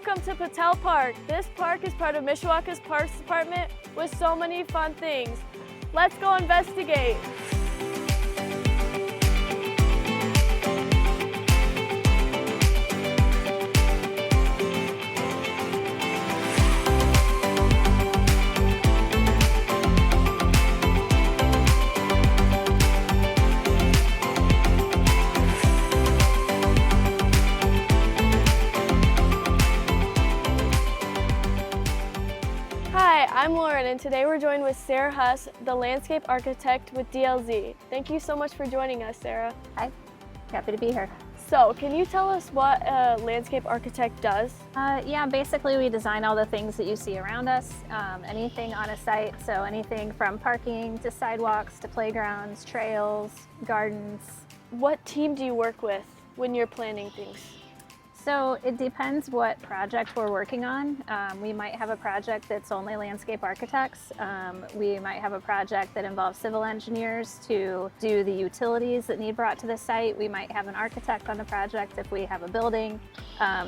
Welcome to Battell Park. This park is part of Mishawaka's Parks Department with so many fun things. Let's go investigate. Hi, I'm Lauren, and today we're joined with Sara Huss, the Landscape Architect with DLZ. Thank you so much for joining us, Sara. Hi, happy to be here. So, can you tell us what a landscape architect does? Yeah, basically we design all the things that you see around us, anything on a site, so anything from parking to sidewalks to playgrounds, trails, gardens. What team do you work with when you're planning things? So it depends what project we're working on. We might have a project that's only landscape architects. We might have a project that involves civil engineers to do the utilities that need brought to the site. We might have an architect on the project if we have a building.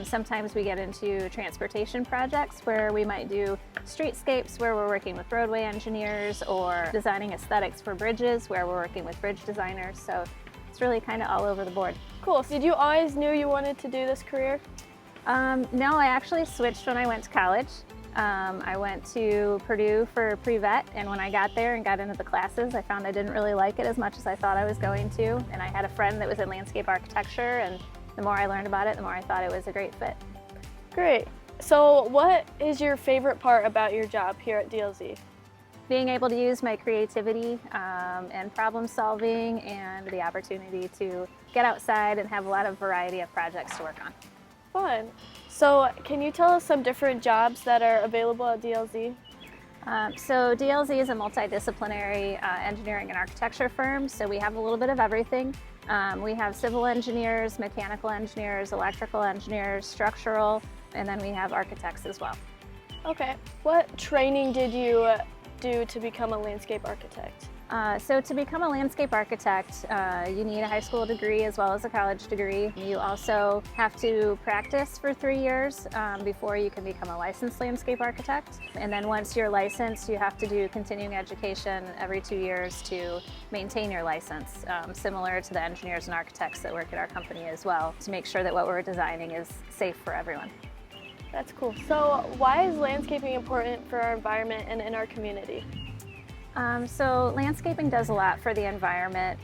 Sometimes we get into transportation projects where we might do streetscapes where we're working with roadway engineers, or designing aesthetics for bridges where we're working with bridge designers. So it's really kind of all over the board. Cool. So did you always knew you wanted to do this career? No, I actually switched when I went to college. I went to Purdue for pre-vet, and when I got there and got into the classes, I found I didn't really like it as much as I thought I was going to. And I had a friend that was in landscape architecture, and the more I learned about it, the more I thought it was a great fit. Great. So what is your favorite part about your job here at DLZ? Being able to use my creativity and problem solving, and the opportunity to get outside and have a lot of variety of projects to work on. Fun. So can you tell us some different jobs that are available at DLZ? So DLZ is a multidisciplinary engineering and architecture firm, so we have a little bit of everything. We have civil engineers, mechanical engineers, electrical engineers, structural, and then we have architects as well. Okay. What training did you do to become a landscape architect? So to become a landscape architect, you need a high school degree as well as a college degree. You also have to practice for 3 years before you can become a licensed landscape architect. And then once you're licensed, you have to do continuing education every 2 years to maintain your license, similar to the engineers and architects that work at our company as well, to make sure that what we're designing is safe for everyone. That's cool. So why is landscaping important for our environment and in our community? So landscaping does a lot for the environment.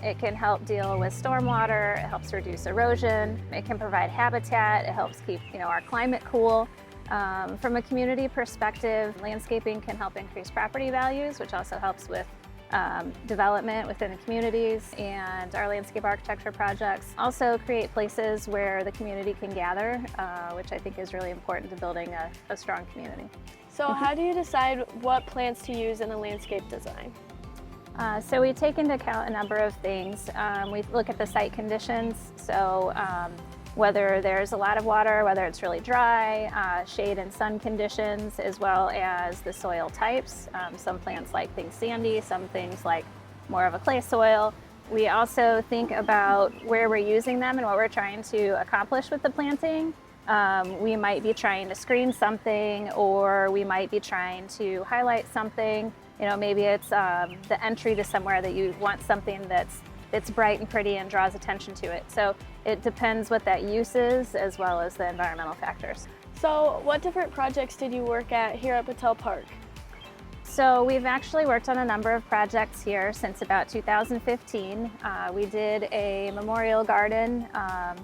It can help deal with stormwater, it helps reduce erosion, it can provide habitat, it helps keep our climate cool. From a community perspective, landscaping can help increase property values, which also helps with development within the communities, and our landscape architecture projects also create places where the community can gather, which I think is really important to building a strong community. So how do you decide what plants to use in a landscape design? So we take into account a number of things. We look at the site conditions, so whether there's a lot of water, whether it's really dry, shade and sun conditions, as well as the soil types. Some plants like things sandy, some things like more of a clay soil. We also think about where we're using them and what we're trying to accomplish with the planting. We might be trying to screen something, or we might be trying to highlight something. Maybe it's the entry to somewhere that you want something that's bright and pretty and draws attention to it. So it depends what that use is, as well as the environmental factors. So what different projects did you work at here at Battell Park? So we've actually worked on a number of projects here since about 2015. We did a memorial garden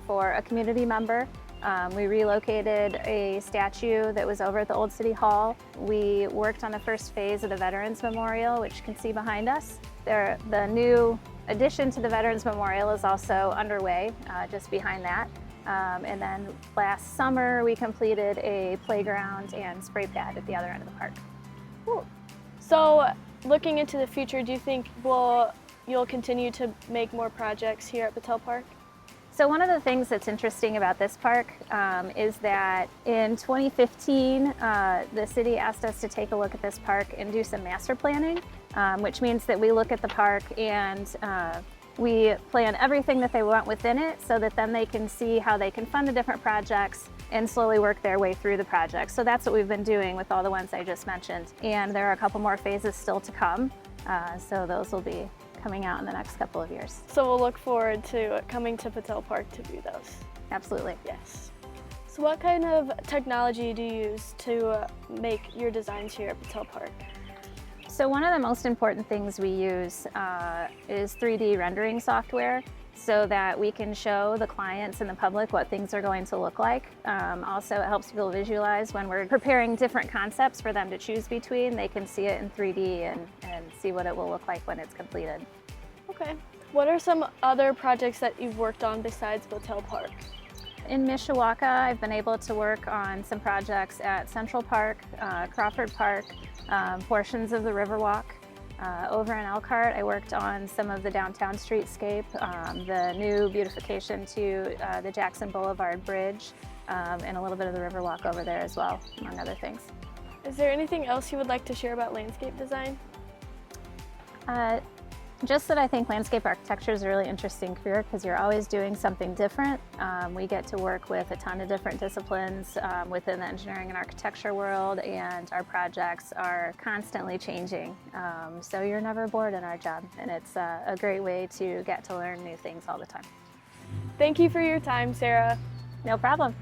for a community member. We relocated a statue that was over at the old City Hall. We worked on the first phase of the Veterans Memorial, which you can see behind us. The new addition to the Veterans Memorial is also underway, just behind that. And then last summer, we completed a playground and spray pad at the other end of the park. Cool. So looking into the future, do you think you'll continue to make more projects here at Battell Park? So one of the things that's interesting about this park is that in 2015, the city asked us to take a look at this park and do some master planning, which means that we look at the park and we plan everything that they want within it, so that then they can see how they can fund the different projects and slowly work their way through the project. So that's what we've been doing with all the ones I just mentioned. And there are a couple more phases still to come. So those will be coming out in the next couple of years. So we'll look forward to coming to Battell Park to view those. Absolutely. Yes. So what kind of technology do you use to make your designs here at Battell Park? So one of the most important things we use is 3D rendering software, so that we can show the clients and the public what things are going to look like. Also, it helps people visualize when we're preparing different concepts for them to choose between. They can see it in 3D and see what it will look like when it's completed. Okay. What are some other projects that you've worked on besides Battell Park? In Mishawaka, I've been able to work on some projects at Central Park, Crawford Park, portions of the Riverwalk. Over in Elkhart, I worked on some of the downtown streetscape, the new beautification to the Jackson Boulevard Bridge, and a little bit of the Riverwalk over there as well, among other things. Is there anything else you would like to share about landscape design? Just that I think landscape architecture is a really interesting career because you're always doing something different. We get to work with a ton of different disciplines within the engineering and architecture world, and our projects are constantly changing. So you're never bored in our job, and it's a great way to get to learn new things all the time. Thank you for your time, Sarah. No problem.